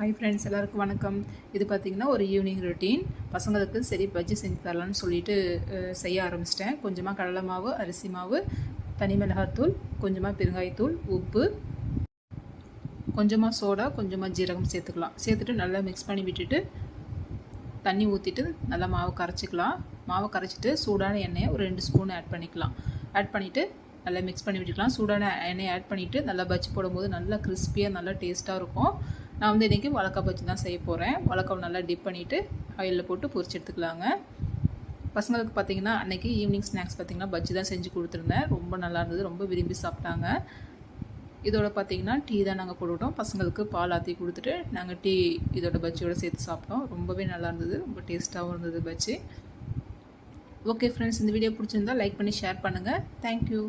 Hi friends, எல்லாருக்கும் வணக்கம். இது பார்த்திங்கன்னா ஒரு ஈவினிங் ரொட்டீன். பசங்களுக்கு சரி பஜ்ஜி செஞ்சு தரலான்னு சொல்லிட்டு செய்ய ஆரம்பிச்சிட்டேன். கொஞ்சமாக கடலை மாவு, அரிசி மாவு, தனி மிளகாத்தூள், கொஞ்சமாக பெருங்காயத்தூள், உப்பு, கொஞ்சமாக சோடா, கொஞ்சமாக ஜீரகம் சேர்த்துக்கலாம். சேர்த்துட்டு நல்லா மிக்ஸ் பண்ணி விட்டுட்டு தண்ணி ஊற்றிட்டு நல்லா மாவு கரைச்சிக்கலாம். மாவை கரைச்சிட்டு சூடான எண்ணெயை ஒரு 2 ஸ்பூன் ஆட் பண்ணிக்கலாம். ஆட் பண்ணிவிட்டு நல்லா மிக்ஸ் பண்ணி விட்டுக்கலாம். சூடான எண்ணெயை ஆட் பண்ணிவிட்டு நல்லா பஜ்ஜி போடும்போது நல்லா கிறிஸ்பியாக நல்லா டேஸ்ட்டாக இருக்கும். நான் வந்து இன்றைக்கி வாழைக்காய் பஜ்ஜி தான் செய்ய போகிறேன். வாழைக்காவை நல்லா டிப் பண்ணிவிட்டு ஆயிலில் போட்டு பொரிச்சு எடுத்துக்கலாங்க. பசங்களுக்கு பார்த்திங்கன்னா அன்றைக்கி ஈவினிங் ஸ்நாக்ஸ் பார்த்திங்கன்னா பஜ்ஜி தான் செஞ்சு கொடுத்துருந்தேன். ரொம்ப நல்லா இருந்தது, ரொம்ப விரும்பி சாப்பிட்டாங்க. இதோட பார்த்திங்கன்னா டீ தான் நாங்கள் போட்டுவிட்டோம். பசங்களுக்கு பால் ஆற்றி கொடுத்துட்டு நாங்கள் டீ இதோட பஜ்ஜியோடு சேர்த்து சாப்பிட்டோம். ரொம்பவே நல்லா இருந்தது, ரொம்ப டேஸ்ட்டாகவும் இருந்தது பஜ்ஜி. ஓகே ஃப்ரெண்ட்ஸ், இந்த வீடியோ பிடிச்சிருந்தா லைக் பண்ணி ஷேர் பண்ணுங்கள். தேங்க்யூ.